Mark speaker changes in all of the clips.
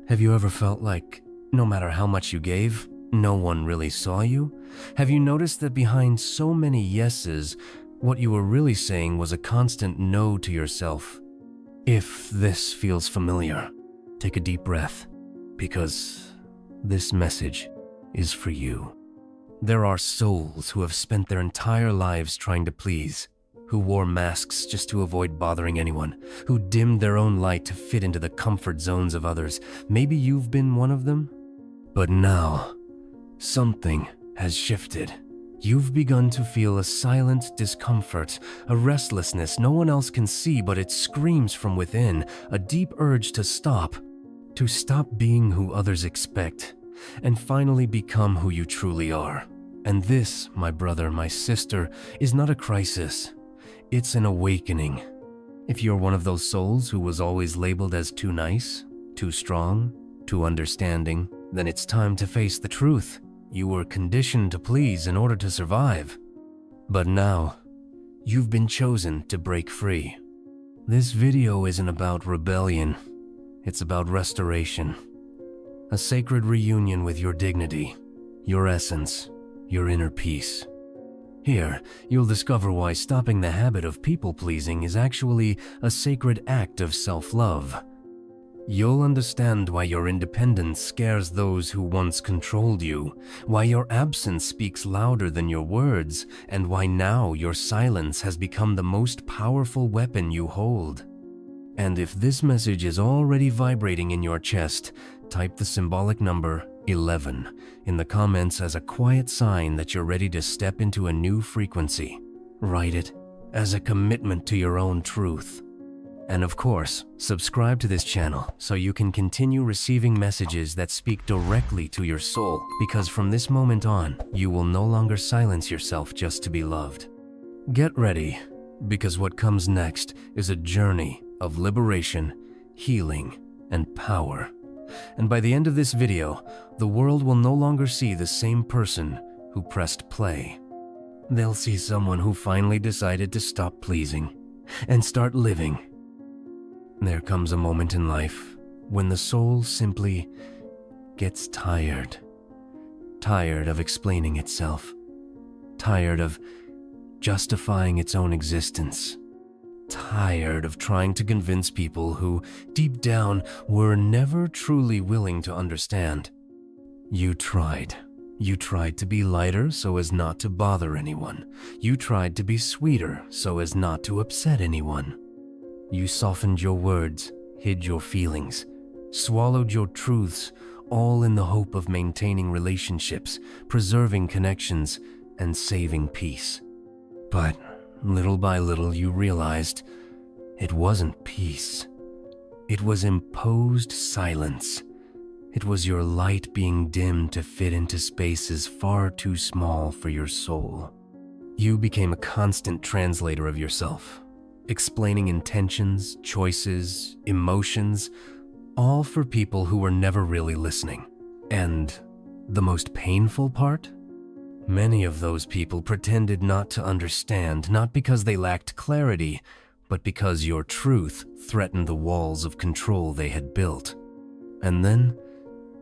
Speaker 1: Have you ever felt like, no matter how much you gave, no one really saw you? Have you noticed that behind so many yeses, what you were really saying was a constant no to yourself? If this feels familiar, take a deep breath, because this message is for you. There are souls who have spent their entire lives trying to please, who wore masks just to avoid bothering anyone, who dimmed their own light to fit into the comfort zones of others. Maybe you've been one of them? But now, something has shifted. You've begun to feel a silent discomfort, a restlessness no one else can see, but it screams from within, a deep urge to stop being who others expect, and finally become who you truly are. And this, my brother, my sister, is not a crisis. It's an awakening. If you're one of those souls who was always labeled as too nice, too strong, too understanding, then it's time to face the truth. You were conditioned to please in order to survive. But now, you've been chosen to break free. This video isn't about rebellion. It's about restoration. A sacred reunion with your dignity, your essence, your inner peace. Here, you'll discover why stopping the habit of people-pleasing is actually a sacred act of self-love. You'll understand why your independence scares those who once controlled you, why your absence speaks louder than your words, and why now your silence has become the most powerful weapon you hold. And if this message is already vibrating in your chest, type the symbolic number 11 in the comments as a quiet sign that you're ready to step into a new frequency. Write it as a commitment to your own truth. And of course, subscribe to this channel so you can continue receiving messages that speak directly to your soul, because from this moment on, you will no longer silence yourself just to be loved. Get ready, because what comes next is a journey of liberation, healing, and power. And by the end of this video, the world will no longer see the same person who pressed play. They'll see someone who finally decided to stop pleasing and start living. There comes a moment in life when the soul simply gets tired. Tired of explaining itself. Tired of justifying its own existence. Tired of trying to convince people who, deep down, were never truly willing to understand. You tried. You tried to be lighter so as not to bother anyone. You tried to be sweeter so as not to upset anyone. You softened your words, hid your feelings, swallowed your truths, all in the hope of maintaining relationships, preserving connections, and saving peace. But little by little, you realized it wasn't peace. It was imposed silence. It was your light being dimmed to fit into spaces far too small for your soul. You became a constant translator of yourself, explaining intentions, choices, emotions, all for people who were never really listening. And the most painful part? Many of those people pretended not to understand, not because they lacked clarity, but because your truth threatened the walls of control they had built. And then,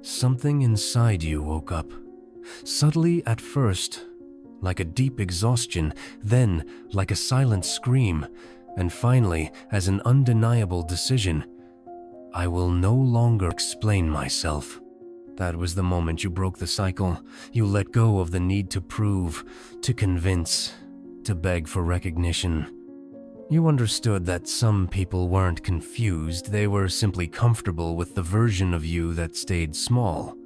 Speaker 1: something inside you woke up. Subtly at first, like a deep exhaustion, then like a silent scream, and finally as an undeniable decision. I will no longer explain myself. That was the moment you broke the cycle. You let go of the need to prove, to convince, to beg for recognition. You understood that some people weren't confused, they were simply comfortable with the version of you that stayed small.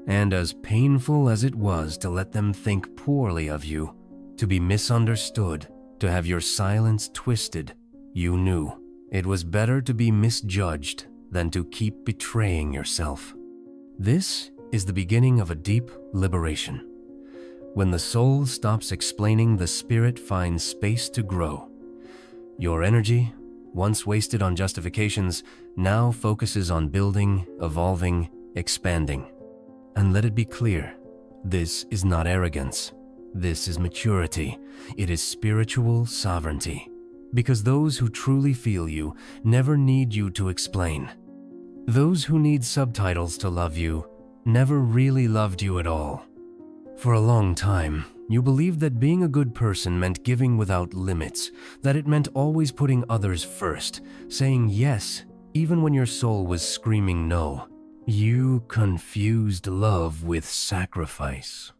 Speaker 1: And as painful as it was to let them think poorly of you, to be misunderstood, to have your silence twisted, you knew it was better to be misjudged than to keep betraying yourself. This is the beginning of a deep liberation. When the soul stops explaining, the spirit finds space to grow. Your energy, once wasted on justifications, now focuses on building, evolving, expanding. And let it be clear, this is not arrogance. This is maturity. It is spiritual sovereignty. Because those who truly feel you never need you to explain. Those who need subtitles to love you never really loved you at all. For a long time, you believed that being a good person meant giving without limits, that it meant always putting others first, saying yes even when your soul was screaming no. You confused love with sacrifice,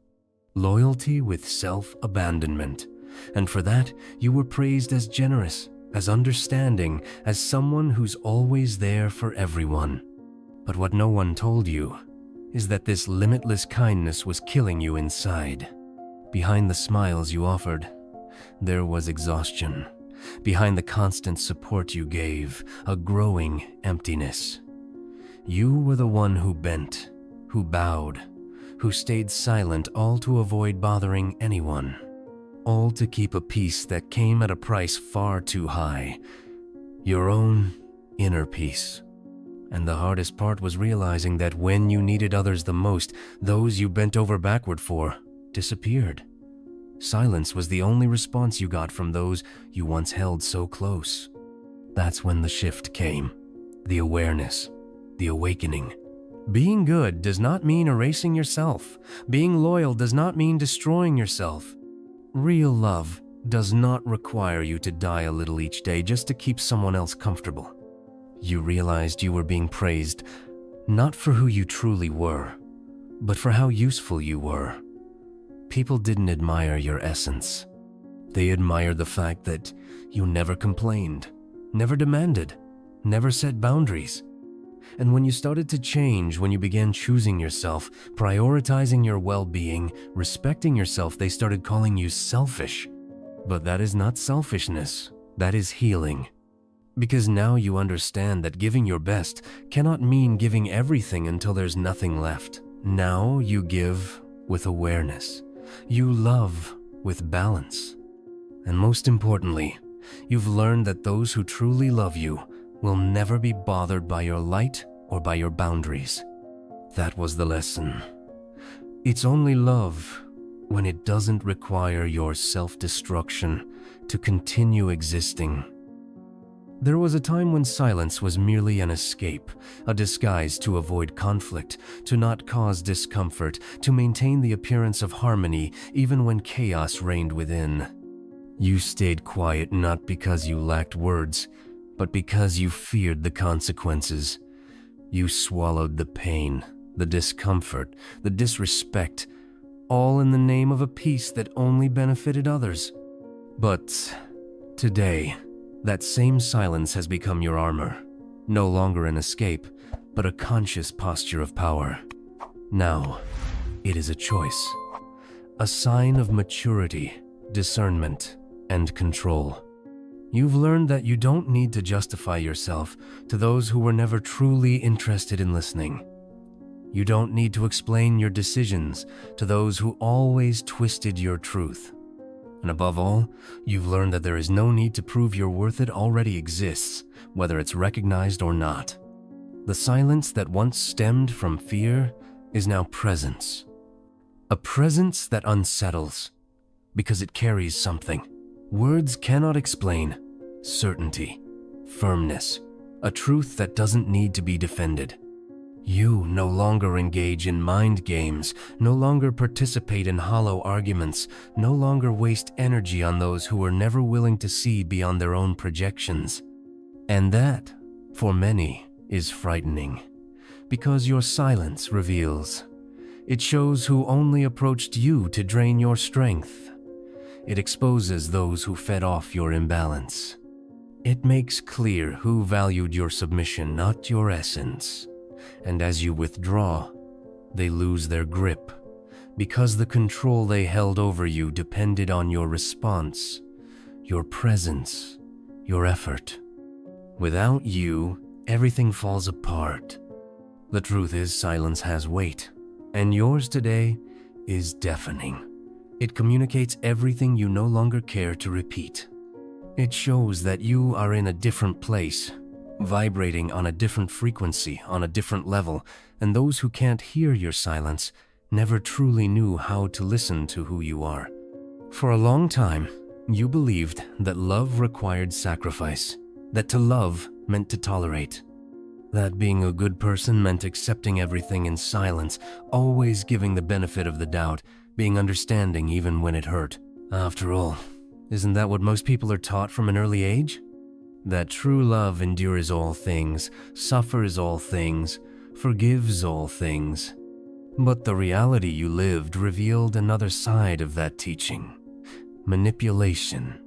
Speaker 1: loyalty with self-abandonment, and for that you were praised as generous, as understanding, as someone who's always there for everyone. But what no one told you is that this limitless kindness was killing you inside. Behind the smiles you offered, there was exhaustion. Behind the constant support you gave, a growing emptiness. You were the one who bent, who bowed, who stayed silent, all to avoid bothering anyone. All to keep a peace that came at a price far too high. Your own inner peace. And the hardest part was realizing that when you needed others the most, those you bent over backward for disappeared. Silence was the only response you got from those you once held so close. That's when the shift came. The awareness. The awakening. Being good does not mean erasing yourself. Being loyal does not mean destroying yourself. Real love does not require you to die a little each day just to keep someone else comfortable. You realized you were being praised, not for who you truly were, but for how useful you were. People didn't admire your essence. They admired the fact that you never complained, never demanded, never set boundaries. And when you started to change, when you began choosing yourself, prioritizing your well-being, respecting yourself, they started calling you selfish. But that is not selfishness, that is healing. Because now you understand that giving your best cannot mean giving everything until there's nothing left. Now you give with awareness. You love with balance. And most importantly, you've learned that those who truly love you will never be bothered by your light or by your boundaries. That was the lesson. It's only love when it doesn't require your self-destruction to continue existing. There was a time when silence was merely an escape, a disguise to avoid conflict, to not cause discomfort, to maintain the appearance of harmony even when chaos reigned within. You stayed quiet not because you lacked words, but because you feared the consequences. You swallowed the pain, the discomfort, the disrespect, all in the name of a peace that only benefited others. But today, that same silence has become your armor, no longer an escape, but a conscious posture of power. Now, it is a choice, a sign of maturity, discernment, and control. You've learned that you don't need to justify yourself to those who were never truly interested in listening. You don't need to explain your decisions to those who always twisted your truth. And above all, you've learned that there is no need to prove your worth. It already exists, whether it's recognized or not. The silence that once stemmed from fear is now presence. A presence that unsettles, because it carries something. Words cannot explain. Certainty, firmness, a truth that doesn't need to be defended. You no longer engage in mind games, no longer participate in hollow arguments, no longer waste energy on those who are never willing to see beyond their own projections. And that, for many, is frightening, because your silence reveals. It shows who only approached you to drain your strength. It exposes those who fed off your imbalance. It makes clear who valued your submission, not your essence. And as you withdraw, they lose their grip, because the control they held over you depended on your response, your presence, your effort. Without you, everything falls apart. The truth is, silence has weight, and yours today is deafening. It communicates everything you no longer care to repeat. It shows that you are in a different place, vibrating on a different frequency, on a different level, and those who can't hear your silence never truly knew how to listen to who you are. For a long time, you believed that love required sacrifice, that to love meant to tolerate. That being a good person meant accepting everything in silence, always giving the benefit of the doubt, being understanding even when it hurt. After all, isn't that what most people are taught from an early age? That true love endures all things, suffers all things, forgives all things. But the reality you lived revealed another side of that teaching. Manipulation.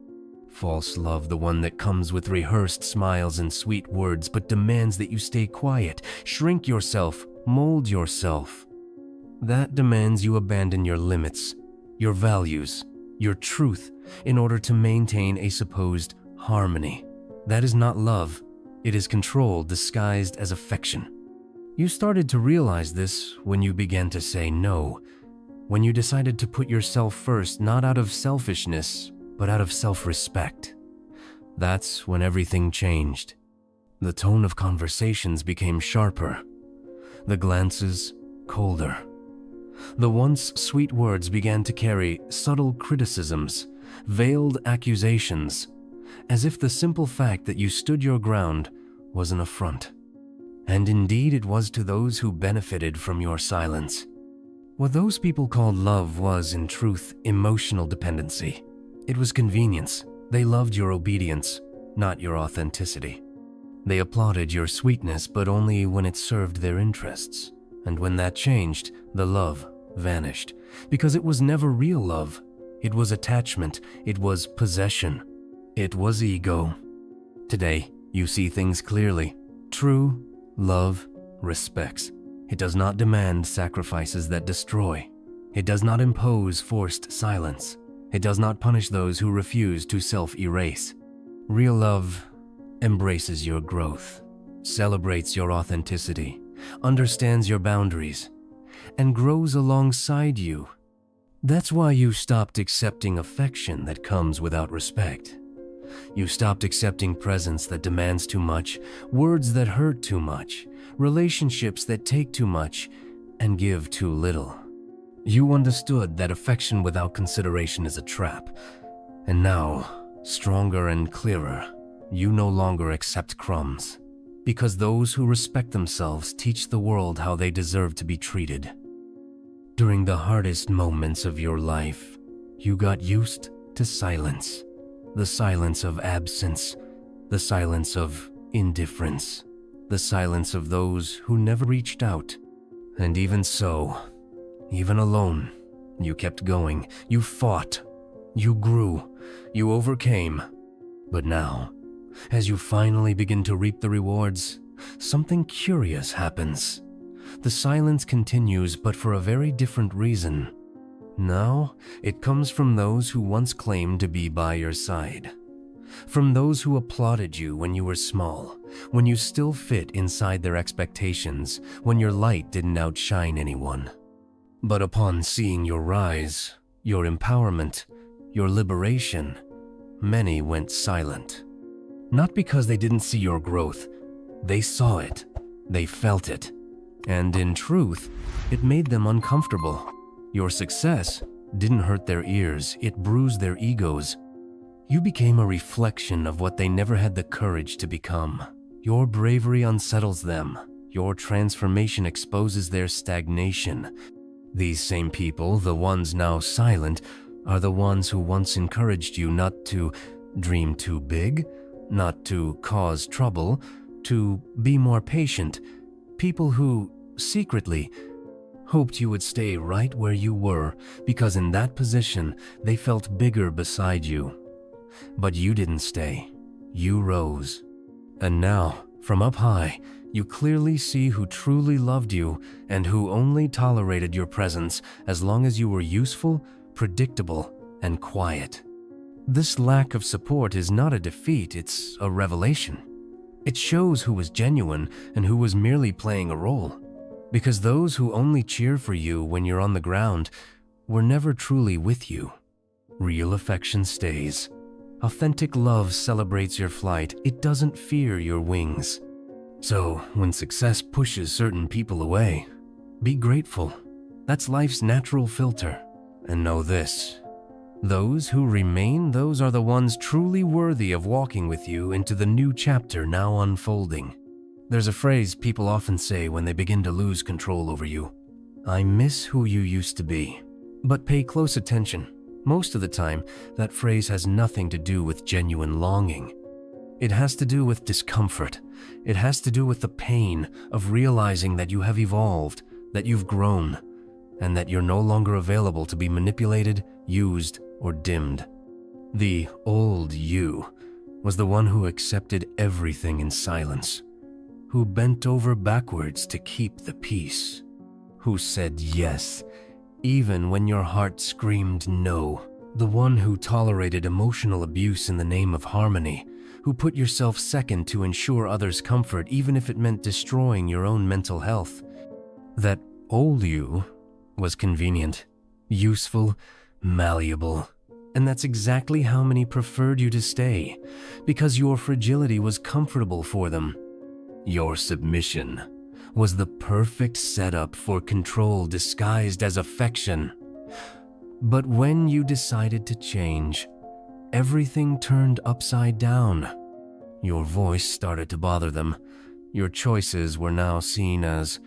Speaker 1: False love, the one that comes with rehearsed smiles and sweet words, but demands that you stay quiet, shrink yourself, mold yourself. That demands you abandon your limits, your values, your truth, in order to maintain a supposed harmony. That is not love. It is control disguised as affection. You started to realize this when you began to say no, when you decided to put yourself first, not out of selfishness, but out of self-respect. That's when everything changed. The tone of conversations became sharper, the glances colder. The once sweet words began to carry subtle criticisms, veiled accusations, as if the simple fact that you stood your ground was an affront. And indeed it was to those who benefited from your silence. What those people called love was, in truth, emotional dependency. It was convenience. They loved your obedience, not your authenticity. They applauded your sweetness, but only when it served their interests. And when that changed, the love vanished, because it was never real love. It was attachment. It was possession. It was ego. Today, you see things clearly. True love respects. It does not demand sacrifices that destroy. It does not impose forced silence. It does not punish those who refuse to self-erase. Real love embraces your growth, celebrates your authenticity, understands your boundaries, and grows alongside you. That's why you stopped accepting affection that comes without respect. You stopped accepting presence that demands too much, words that hurt too much, relationships that take too much and give too little. You understood that affection without consideration is a trap. And now, stronger and clearer, you no longer accept crumbs. Because those who respect themselves teach the world how they deserve to be treated. During the hardest moments of your life, you got used to silence. The silence of absence, the silence of indifference, the silence of those who never reached out. And even so, even alone, you kept going, you fought, you grew, you overcame. But now, as you finally begin to reap the rewards, something curious happens. The silence continues, but for a very different reason. Now, it comes from those who once claimed to be by your side. From those who applauded you when you were small, when you still fit inside their expectations, when your light didn't outshine anyone. But upon seeing your rise, your empowerment, your liberation, many went silent. Not because they didn't see your growth. They saw it. They felt it. And in truth, it made them uncomfortable. Your success didn't hurt their ears, it bruised their egos. You became a reflection of what they never had the courage to become. Your bravery unsettles them. Your transformation exposes their stagnation. These same people, the ones now silent, are the ones who once encouraged you not to dream too big, not to cause trouble, to be more patient. People who, secretly, hoped you would stay right where you were because in that position they felt bigger beside you. But you didn't stay. You rose. And now, from up high, you clearly see who truly loved you and who only tolerated your presence as long as you were useful, predictable, and quiet. This lack of support is not a defeat, it's a revelation. It shows who was genuine and who was merely playing a role. Because those who only cheer for you when you're on the ground were never truly with you. Real affection stays. Authentic love celebrates your flight. It doesn't fear your wings. So, when success pushes certain people away, be grateful. That's life's natural filter. And know this: those who remain, those are the ones truly worthy of walking with you into the new chapter now unfolding. There's a phrase people often say when they begin to lose control over you. I miss who you used to be. But pay close attention. Most of the time, that phrase has nothing to do with genuine longing. It has to do with discomfort. It has to do with the pain of realizing that you have evolved, that you've grown, and that you're no longer available to be manipulated, used, or dimmed. The old you was the one who accepted everything in silence, who bent over backwards to keep the peace, who said yes, even when your heart screamed no, the one who tolerated emotional abuse in the name of harmony, who put yourself second to ensure others' comfort even if it meant destroying your own mental health. That old you was convenient, useful, malleable, and that's exactly how many preferred you to stay, because your fragility was comfortable for them. Your submission was the perfect setup for control disguised as affection. But when you decided to change, everything turned upside down. Your voice started to bother them. Your choices were now seen as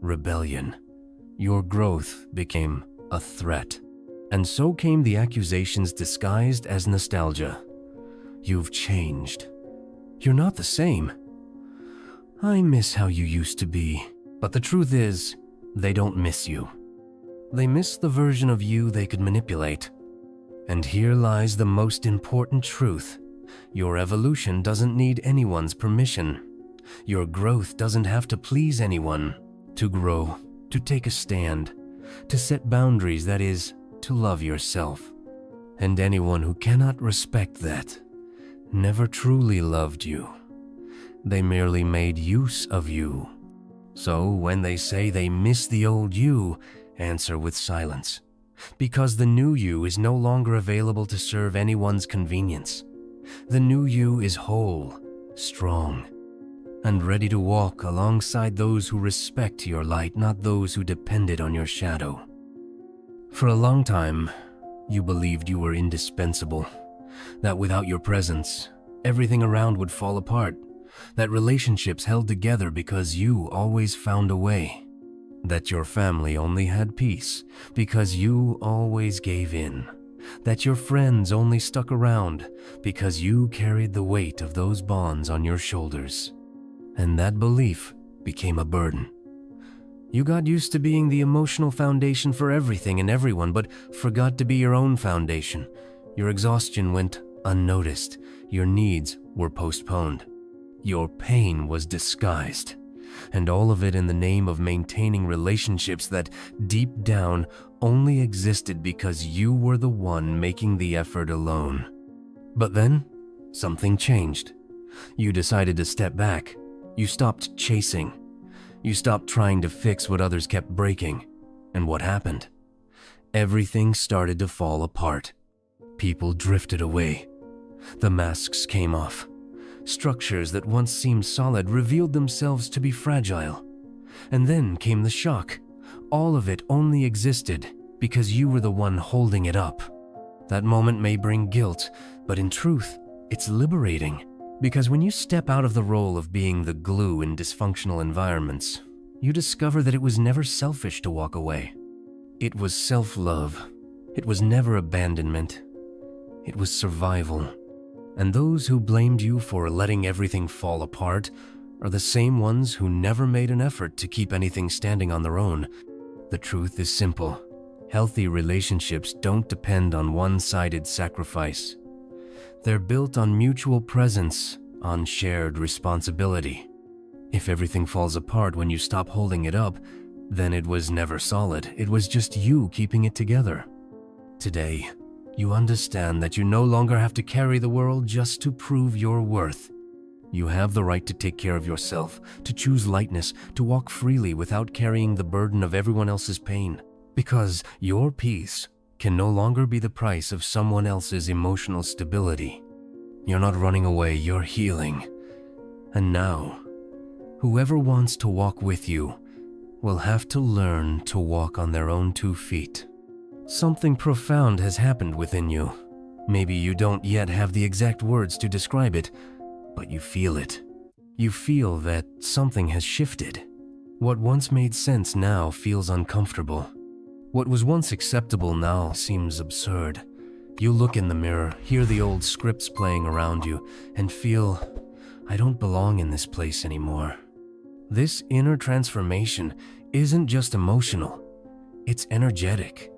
Speaker 1: rebellion. Your growth became a threat. And so came the accusations disguised as nostalgia. You've changed. You're not the same. I miss how you used to be. But the truth is, they don't miss you. They miss the version of you they could manipulate. And here lies the most important truth. Your evolution doesn't need anyone's permission. Your growth doesn't have to please anyone. To grow, to take a stand, to set boundaries, that is, to love yourself. And anyone who cannot respect that never truly loved you. They merely made use of you. So when they say they miss the old you, answer with silence. Because the new you is no longer available to serve anyone's convenience. The new you is whole, strong, and ready to walk alongside those who respect your light, not those who depended on your shadow. For a long time, you believed you were indispensable, that without your presence, everything around would fall apart, that relationships held together because you always found a way, that your family only had peace because you always gave in, that your friends only stuck around because you carried the weight of those bonds on your shoulders. And that belief became a burden. You got used to being the emotional foundation for everything and everyone, but forgot to be your own foundation. Your exhaustion went unnoticed. Your needs were postponed. Your pain was disguised. And all of it in the name of maintaining relationships that, deep down, only existed because you were the one making the effort alone. But then, something changed. You decided to step back. You stopped chasing. You stopped trying to fix what others kept breaking. And what happened? Everything started to fall apart. People drifted away. The masks came off. Structures that once seemed solid revealed themselves to be fragile. And then came the shock. All of it only existed because you were the one holding it up. That moment may bring guilt, but in truth, it's liberating. Because when you step out of the role of being the glue in dysfunctional environments, you discover that it was never selfish to walk away. It was self-love. It was never abandonment. It was survival. And those who blamed you for letting everything fall apart are the same ones who never made an effort to keep anything standing on their own. The truth is simple. Healthy relationships don't depend on one-sided sacrifice. They're built on mutual presence, on shared responsibility. If everything falls apart when you stop holding it up, then it was never solid. It was just you keeping it together. Today, you understand that you no longer have to carry the world just to prove your worth. You have the right to take care of yourself, to choose lightness, to walk freely without carrying the burden of everyone else's pain. Because your peace can no longer be the price of someone else's emotional stability. You're not running away, you're healing. And now, whoever wants to walk with you will have to learn to walk on their own 2 feet. Something profound has happened within you. Maybe you don't yet have the exact words to describe it, but you feel it. You feel that something has shifted. What once made sense now feels uncomfortable. What was once acceptable now seems absurd. You look in the mirror, hear the old scripts playing around you, and feel, I don't belong in this place anymore. This inner transformation isn't just emotional, it's energetic.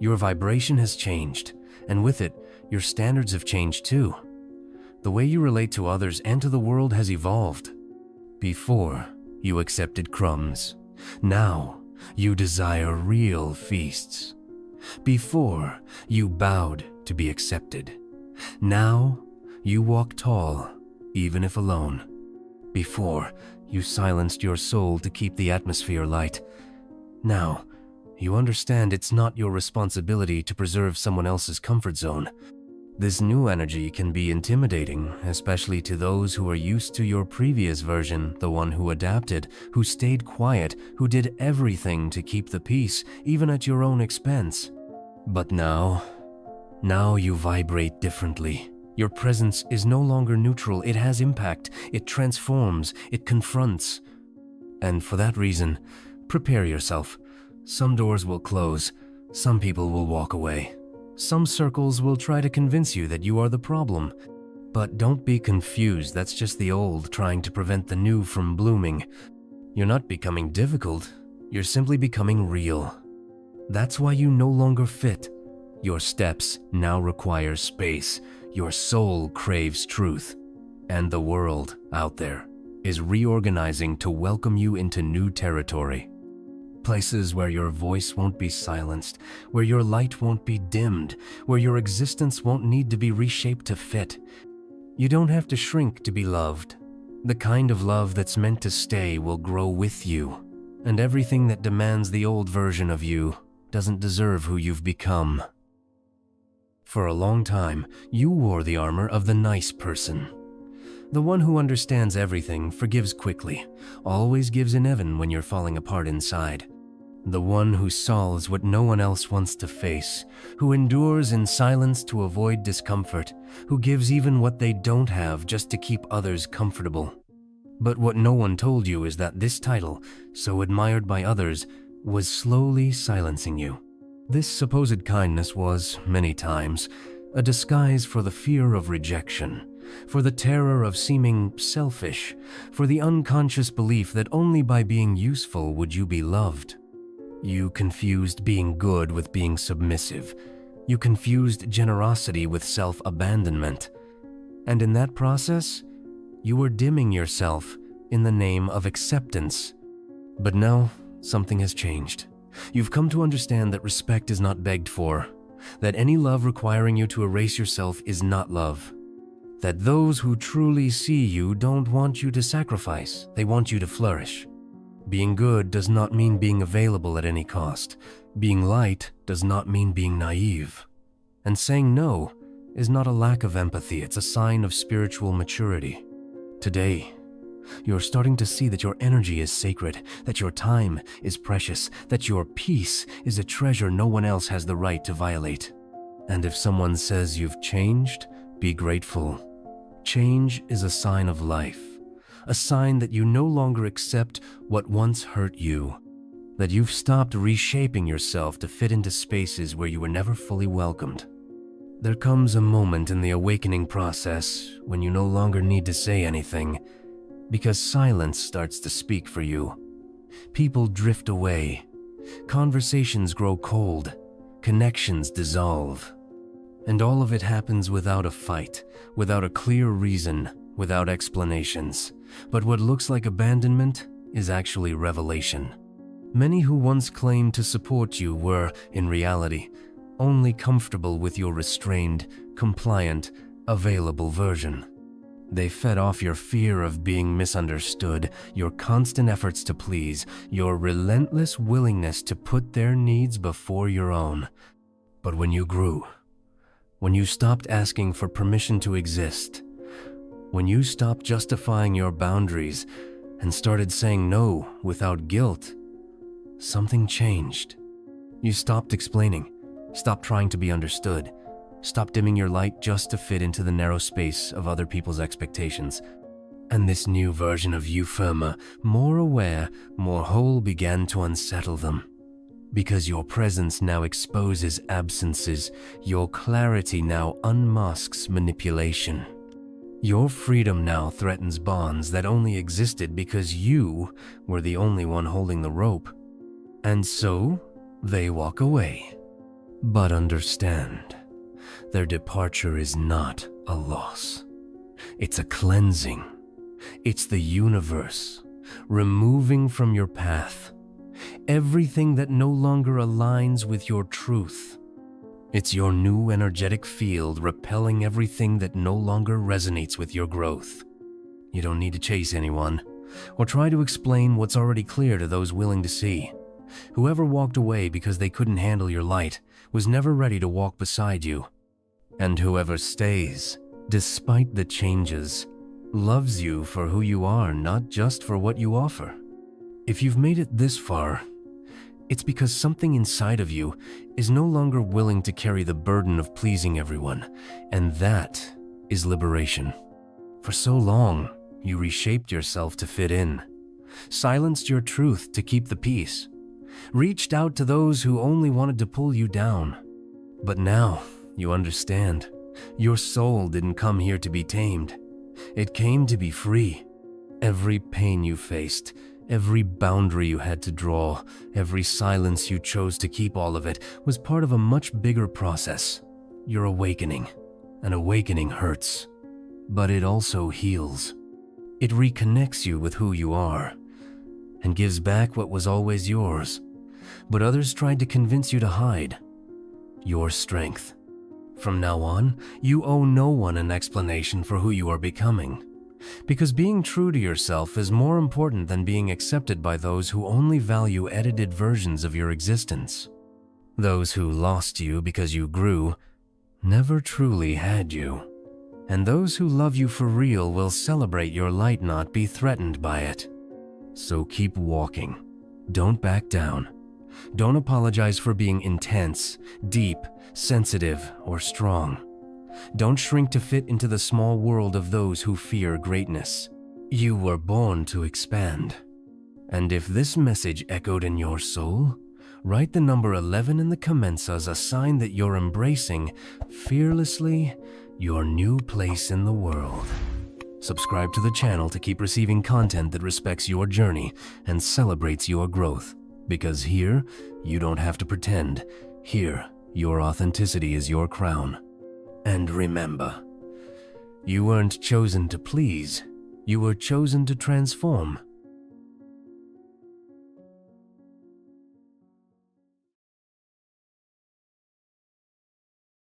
Speaker 1: Your vibration has changed, and with it, your standards have changed too. The way you relate to others and to the world has evolved. Before, you accepted crumbs. Now, you desire real feasts. Before, you bowed to be accepted. Now, you walk tall, even if alone. Before, you silenced your soul to keep the atmosphere light. Now, you understand it's not your responsibility to preserve someone else's comfort zone. This new energy can be intimidating, especially to those who are used to your previous version, the one who adapted, who stayed quiet, who did everything to keep the peace, even at your own expense. But now you vibrate differently. Your presence is no longer neutral, it has impact, it transforms, it confronts. And for that reason, prepare yourself. Some doors will close, some people will walk away. Some circles will try to convince you that you are the problem. But don't be confused, that's just the old trying to prevent the new from blooming. You're not becoming difficult, you're simply becoming real. That's why you no longer fit. Your steps now require space, your soul craves truth, and the world out there is reorganizing to welcome you into new territory. Places where your voice won't be silenced, where your light won't be dimmed, where your existence won't need to be reshaped to fit. You don't have to shrink to be loved. The kind of love that's meant to stay will grow with you, and everything that demands the old version of you doesn't deserve who you've become. For a long time, you wore the armor of the nice person. The one who understands everything, forgives quickly, always gives in even when you're falling apart inside. The one who solves what no one else wants to face, who endures in silence to avoid discomfort, who gives even what they don't have just to keep others comfortable. But what no one told you is that this title, so admired by others, was slowly silencing you. This supposed kindness was, many times, a disguise for the fear of rejection, for the terror of seeming selfish, for the unconscious belief that only by being useful would you be loved. You confused being good with being submissive. You confused generosity with self-abandonment. And in that process, you were dimming yourself in the name of acceptance. But now, something has changed. You've come to understand that respect is not begged for, that any love requiring you to erase yourself is not love, that those who truly see you don't want you to sacrifice, they want you to flourish. Being good does not mean being available at any cost. Being light does not mean being naive. And saying no is not a lack of empathy, it's a sign of spiritual maturity. Today, you're starting to see that your energy is sacred, that your time is precious, that your peace is a treasure no one else has the right to violate. And if someone says you've changed, be grateful. Change is a sign of life, a sign that you no longer accept what once hurt you, that you've stopped reshaping yourself to fit into spaces where you were never fully welcomed. There comes a moment in the awakening process when you no longer need to say anything, because silence starts to speak for you. People drift away, conversations grow cold, connections dissolve. And all of it happens without a fight, without a clear reason, without explanations. But what looks like abandonment is actually revelation. Many who once claimed to support you were, in reality, only comfortable with your restrained, compliant, available version. They fed off your fear of being misunderstood, your constant efforts to please, your relentless willingness to put their needs before your own. But when you grew, when you stopped asking for permission to exist, when you stopped justifying your boundaries and started saying no without guilt, something changed. You stopped explaining, stopped trying to be understood, stopped dimming your light just to fit into the narrow space of other people's expectations. And this new version of you, Firma, more aware, more whole, began to unsettle them. Because your presence now exposes absences, your clarity now unmasks manipulation. Your freedom now threatens bonds that only existed because you were the only one holding the rope. And so, they walk away. But understand, their departure is not a loss. It's a cleansing. It's the universe, removing from your path everything that no longer aligns with your truth. It's your new energetic field repelling everything that no longer resonates with your growth. You don't need to chase anyone, or try to explain what's already clear to those willing to see. Whoever walked away because they couldn't handle your light was never ready to walk beside you. And whoever stays, despite the changes, loves you for who you are, not just for what you offer. If you've made it this far, it's because something inside of you is no longer willing to carry the burden of pleasing everyone, and that is liberation. For so long, you reshaped yourself to fit in, silenced your truth to keep the peace, reached out to those who only wanted to pull you down. But now, you understand, your soul didn't come here to be tamed. It came to be free. Every pain you faced, every boundary you had to draw, every silence you chose to keep, all of it was part of a much bigger process. Your awakening. An awakening hurts, but it also heals. It reconnects you with who you are and gives back what was always yours, but others tried to convince you to hide. Your strength. From now on, you owe no one an explanation for who you are becoming. Because being true to yourself is more important than being accepted by those who only value edited versions of your existence. Those who lost you because you grew never truly had you. And those who love you for real will celebrate your light, not be threatened by it. So keep walking. Don't back down. Don't apologize for being intense, deep, sensitive, or strong. Don't shrink to fit into the small world of those who fear greatness. You were born to expand. And if this message echoed in your soul, write the number 11 in the comments as a sign that you're embracing, fearlessly, your new place in the world. Subscribe to the channel to keep receiving content that respects your journey and celebrates your growth. Because here, you don't have to pretend. Here, your authenticity is your crown. And remember, you weren't chosen to please. You were chosen to transform.